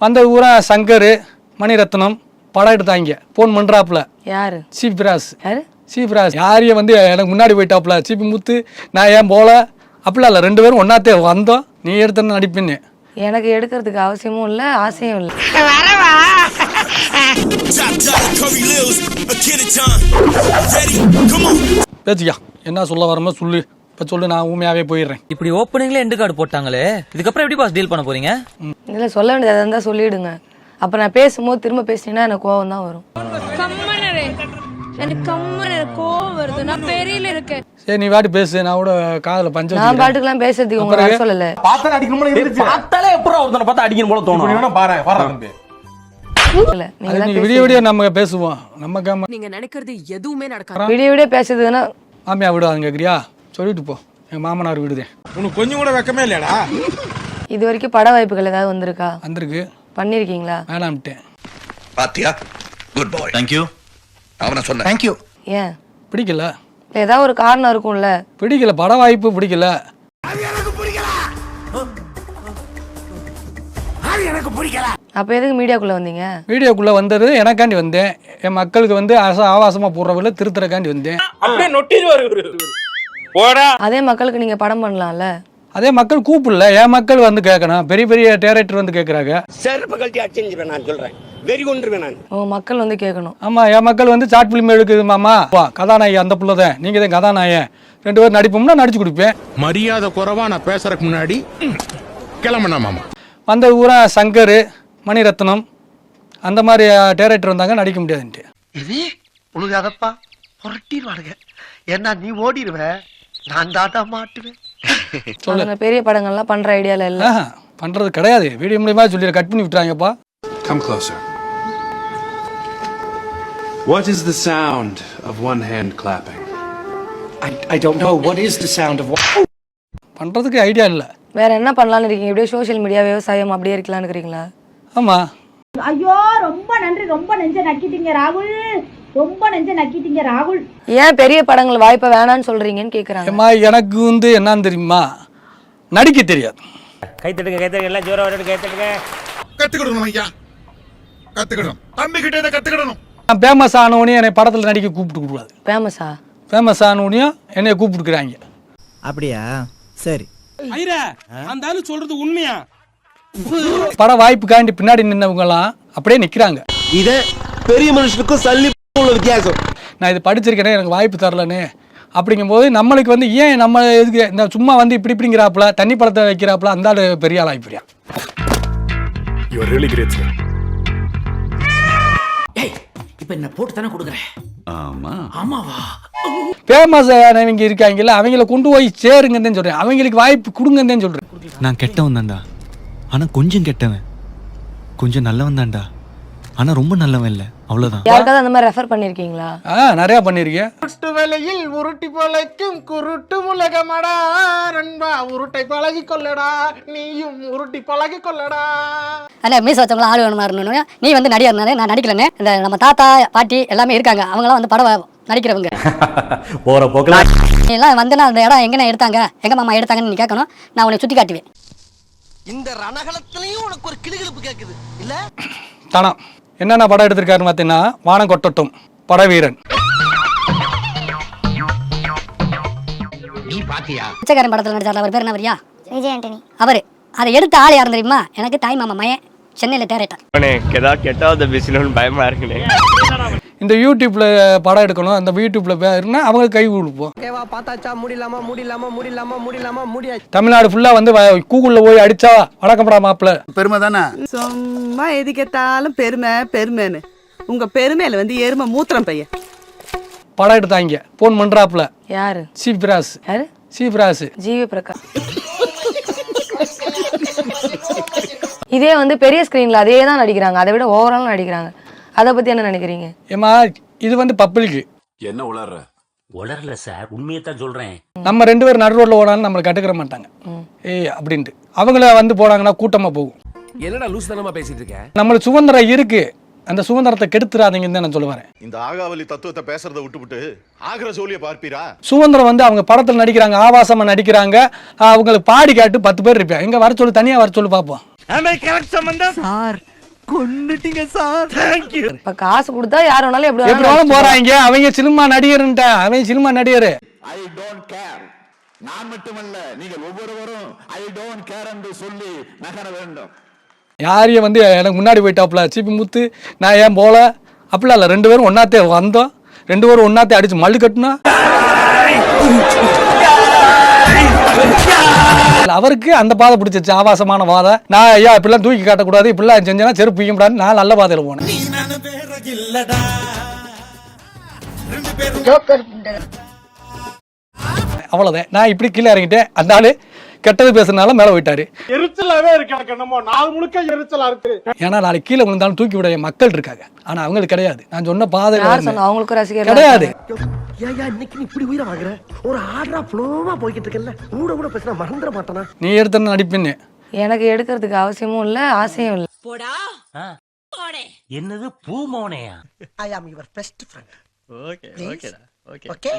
வந்த ஊரா சங்கர் மணிரத்னம் படம் எடுத்தாங்க. ஃபோன் பண்ணுறாப்புல யாரு? சிபிராஸ். யாரு? சிபிராஸ் யாரையும் வந்து எனக்கு முன்னாடி போயிட்டாப்புல. சிபி முத்து நான் ஏன் போல அப்படிலாம் இல்லை, 2 பேரும் ஒன்னாத்தே வந்தோம். நீ எடுத்தன்னு நடிப்பின்னு எனக்கு எடுக்கிறதுக்கு அவசியமும் இல்லை, ஆசையும் இல்லை. பேச்சிக்கா என்ன சொல்ல வரமோ சொல்லு. இப்போ சொல்லு, நான் ஊமையாவே போயிடுறேன். இப்படி ஓப்பனிங்ல எண்டு கார்டு போட்டாங்களே, இதுக்கப்புறம் எப்படி பாஸ் டீல் பண்ண போறீங்க? இல்லை சொல்ல வேண்டியதாக இருந்தால் சொல்லிடுங்க. அப்போ நான் பேசும்போது திரும்ப பேசினீங்கன்னா எனக்கு கோவம் தான் வரும். சரி நீ வாட்டி பேசு, நான் கூட காதில் பஞ்சம். நான் பாட்டுக்கெல்லாம் பேசுறதுக்கு உங்களுக்கு சொல்லலை. விடிய விடிய நம்ம பேசுவோம். நமக்கு நீங்க நினைக்கிறது எதுவுமே நடக்காது. விடிய விடிய பேசுறதுன்னா மாமியா விடுவாங்க கேக்குறியா? சொல்லிட்டு போ. எங்க மாமனார் விடுதேன். உனக்கு கொஞ்சம் கூட வெக்கமே இல்லையாடா? இது வரைக்கும் பட வாய்ப்புகள் ஏதாவது வந்திருக்கா? வந்திருக்கு. பண்ணிருக்கீங்களா? வேணாம்ட்டேன். பாத்தியா? Good bye. Thank you. அவன சொன்னேன். Thank you. ஏன் பிடிக்கல? ஏதாவது ஒரு காரணம் இருக்கும்ல. பிடிக்கல, பட வாய்ப்பு பிடிக்கல. அப்ப எதுக்கு மீடியாக்குள்ள வந்தீங்க? வீடியோக்குள்ள வந்தது எனக்காண்டி வந்தேன். என் மக்களுக்கு வந்து ஆபாசமா போடுறவங்கள திருத்துறக்காண்டி வந்தேன். அதே மக்களுக்கு நீங்க படம் பண்ணலாம்ல. அதே மக்கள் கூப்பிடல, என் மக்கள் வந்து கேட்கணும். பெரிய பெரிய டைரக்டர் வந்து கேட்கறாங்க. உங்க மக்கள் வந்து கேட்கணும். ஆமா, என் மக்கள் வந்து ஷார்ட் பிலிம் எடுக்குது மாமா, கதாநாயகி அந்த புள்ளதான், நீங்க தான் கதாநாயகன், 2 பேரும் நடிப்போம்னா நடிச்சு கொடுப்பேன். மரியாதை குறைவா நான் பேசுறதுக்கு முன்னாடி கிளம்புனா மாமா. வந்த ஊரா சங்கர் மணிரத்னம் அந்த மாதிரி டைரக்டர் வந்தாங்க, நடிக்க முடியாதுன்ட்டு. இது உழுகாதப்பா, புரட்டிடுவானுங்க. ஏன்னா நீ ஓடிடுவ, நான் தாட்டா மாட்டுவேன். பெரிய படங்கள்லாம் பண்ற ஐடியால இல்ல. பண்றது கிடையாது. வீடியோ மூலமா சொல்லி கட் பண்ணி விட்டுறாங்கப்பா. Come closer. What is the sound of one hand clapping? I don't know. What is the sound of பண்றதுக்கு ஐடியா இல்ல. வேற என்ன பண்ணலாம்னு இருக்கீங்க? இப்படியே சோஷியல் மீடியா விவசாயம் அப்படியே இருக்கலாம்னு இருக்கீங்களா? ஆமா. ஐயோ ரொம்ப நன்றி, ரொம்ப நெஞ்ச நக்கிட்டீங்க ராகுல், ரொம்ப நெஞ்ச நக்கிட்டீங்க ராகுல். ஏன் பெரிய படங்கள் வாய்ப்பை வேணான்னு சொல்றீங்கன்னு கேக்குறாங்க. அம்மா எனக்கு வந்து என்னன்னு தெரியுமா, நடிக்க தெரியாது. கை தட்டுங்க, கை தட்டுங்க, எல்லாம் ஜோரா வரட்டு, கை தட்டுங்க. கத்துக்கணும் ஐயா, கத்துக்கணும். தம்பி கிட்ட இதை கத்துக்கணும். நான் ஃபேமஸ் ஆனவனையும் என்னை படத்தில் நடிக்க கூப்பிட்டு கூடாது. ஃபேமஸா? ஃபேமஸ் ஆனவனையும் என்னைய கூப்பிட்டுக்கிறாங்க. அப்படியா? சரி. அந்த ஆளு சொல்றது உண்மையா? பட வாய்ப்புக்காண்டி பின்னாடி நின்னவங்கலாம் அப்படியே நிக்கிறாங்க. இத பெரிய மனுஷனுக்கும் சல்லி உள்ள வித்தியாசம். நான் இது படிச்சிருக்கேனே, எனக்கு வாய்ப்பு தரலனே அப்படிங்கும்போது நம்மளுக்கு வந்து ஏன் நம்ம எதுக்கு இந்த சும்மா வந்து இப்படிங்கிறாப்புல தண்ணி படத்தை வைக்கிறாப்புல அந்த ஆளு பெரிய ஆள் ஆகிப்பிடியா. You are really great, sir. ஏய், இப்போ என்ன போட்டு தானே கொடுக்குறேன். ஆமா. ஆமாவா? ஃபேமஸ் ஆனவங்க இருக்காங்கல்ல, அவங்கள கொண்டு போய் சேருங்கன்னு சொல்றேன். அவங்களுக்கு வாய்ப்பு கொடுங்கன்னு சொல்றேன். நான் கெட்டவன் தான்டா, ஆனா கொஞ்சம் கெட்டவன். கொஞ்சம் நல்லவன் தான்டா, ஆனா ரொம்ப நல்லவன் இல்ல, அவ்வளவுதான். யாருக்காவது அந்த மாதிரி ரெஃபர் பண்ணிருக்கீங்களா? நிறைய பண்ணிருக்கேன். குருட்டு வேலையில் உருட்டி பழைக்கும் குருட்டு முலகமடா ரன்பா, உருட்டை பழகி கொள்ளடா, நீயும் உருட்டி பழகி கொள்ளடா. அண்ணா மீச வச்சவங்களாம் ஆள் வேணுமா இருக்கணும். நீ வந்து நடிகர்னாலே நான் நடிக்கலன்னு. இந்த நம்ம தாத்தா பாட்டி எல்லாமே இருக்காங்க, அவங்களாம் வந்து படம் நடிக்கிறவங்க. போற போக்குல எல்லாம் வந்து அந்த இடம் எங்கே எடுத்தாங்க, எங்க மாமா எடுத்தாங்கன்னு நீ கேட்கணும். நான் உனக்கு சுத்தி காட்டுவேன். இந்த ரணகலத்திலையும் உனக்கு ஒரு கிளுகிளுப்பு கேக்குது இல்ல? தானா என்னென்ன படம் எடுத்திருக்காருன்னு பார்த்தீங்கன்னா, வானம் கொட்டட்டும், படவீரன். நீ பாத்தியா? பிச்சைக்காரன் படத்தில் நடிச்சார், அவர் பேர் என்ன வரியா? விஜய் ஆண்டனி. அவரு அதை எடுத்த ஆள் யாரும் தெரியுமா? எனக்கு தாய் மாமா மையன், சென்னையில் டைரக்டர். பயமா இருக்குனே. இந்த யூடியூப்ல படம் எடுக்கணும், அந்த யூடியூப்ல பேருன்னா அவங்க கை கொடுப்போம். பார்த்தாச்சா? முடியலாமா முடியலாமா முடியலாமா முடியலாமா முடியாது. தமிழ்நாடு ஃபுல்லா வந்து கூகுள்ல போய் அடிச்சா வணக்கம்டா மாப்பிள்ள. பெருமை தானே. சும்மா எதுக்கேத்தாலும் பெருமை பெருமைன்னு. உங்க பெருமையில வந்து எருமை மூத்திரம் பையன். படம் எடுத்தாங்க, போன் பண்றாப்புல. யாரு? சிபிராஸ். யாரு? சிபிராஸ். ஜிவி பிரகாஷ். இதே வந்து பெரிய ஸ்கிரீன்ல அதே தான் நடிக்கிறாங்க, அதை விட ஓவரால் நடிக்கிறாங்க. அதை பத்தி என்ன நினைக்கிறீங்க? ஏமா இது வந்து பப்ளிக். என்ன உளற? உளறல சார், உண்மையை தான் சொல்றேன். நம்ம 2 பேரும் நடு ரோட்ல ஓடாலும் நம்மளை கட்டுக்கிற மாட்டாங்க. ஏய் அப்படின்ட்டு அவங்கள வந்து போனாங்கன்னா கூட்டமா போகும். என்னடா லூஸ் தனமா பேசிட்டு இருக்க? நம்மளுக்கு சுதந்திரம் இருக்கு, அந்த சுதந்திரத்தை கெடுத்துறாதீங்கன்னு தான் நான் சொல்லுவேன். இந்த ஆகாவலி தத்துவத்தை பேசுறதை விட்டுவிட்டு ஆகிற சோழியை பார்ப்பீரா? சுதந்திரம் வந்து அவங்க படத்தில் நடிக்கிறாங்க, ஆபாசமா நடிக்கிறாங்க, அவங்களுக்கு பாடி காட்டு 10 பேர் இருப்பேன். எங்க வர சொல்லு, தனியா வர சொல்லு பார்ப்போம். சார் கொன்னுட்டீங்க சார். தேங்க்யூ. இப்ப காசு கொடுத்தா யார் வேணாலும் எப்படி எப்படி வேணாலும் போறாங்க. அவங்க சினிமா நடிகர்ன்ட்ட, அவன் சினிமா நடிகர். I don't care. நான் மட்டுமல்ல, நீங்கள் ஒவ்வொருவரும் ஐ டோன்ட் கேர் என்று சொல்லி நகர வேண்டும். யாரையும் வந்து எனக்கு முன்னாடி போயிட்டாப்புல சிபி முத்து, நான் ஏன் போல அப்படிலாம் இல்லை. 2 பேரும் ஒன்னாத்தே வந்தோம், 2 பேரும் ஒன்னாத்தே அடிச்சு மல்லு கட்டினா. அவருக்கு அந்த பாதை பிடிச்சிச்சு, ஆபாசமான பாதை. நான் ஐயா இப்படிலாம் தூக்கி காட்டக்கூடாது, இப்படிலாம் செஞ்சேன்னா செருப்பு பிடிக்க கூடாது. நான் நல்ல பாதையில போனேன். அவ்வளவுதான். நான் இப்படி கீழே இறங்கிட்டேன். அந்த ஆளு கெட்டது பேசுறதுனால மேல போயிட்டாரு. எரிச்சலாவே இருக்கு எனக்கு. என்னமோ நாள் முழுக்க எரிச்சலா இருக்கு. ஏன்னா நாளைக்கு கீழே விழுந்தாலும் தூக்கி விட மக்கள் இருக்காங்க. ஆனா அவங்களுக்கு கிடையாது. நான் சொன்ன பாதை யார் சொன்னா? அவங்களுக்கு ரசிகர் கிடையாது. ஏயா இன்னைக்கு நீ இப்படி உயிரை வாங்குற? ஒரு ஆர்டரா ஃப்ளோவா போய்கிட்டு இருக்கல, கூட கூட பேசினா மறந்துட மாட்டானா? நீ எடுத்த நடிப்பின்னு எனக்கு எடுக்கிறதுக்கு அவசியமும் இல்ல, ஆசையும் இல்ல. போடா என்னது பூ மோனையா? I am your best friend. Okay ஓகேடா. ஓகே. ஓகே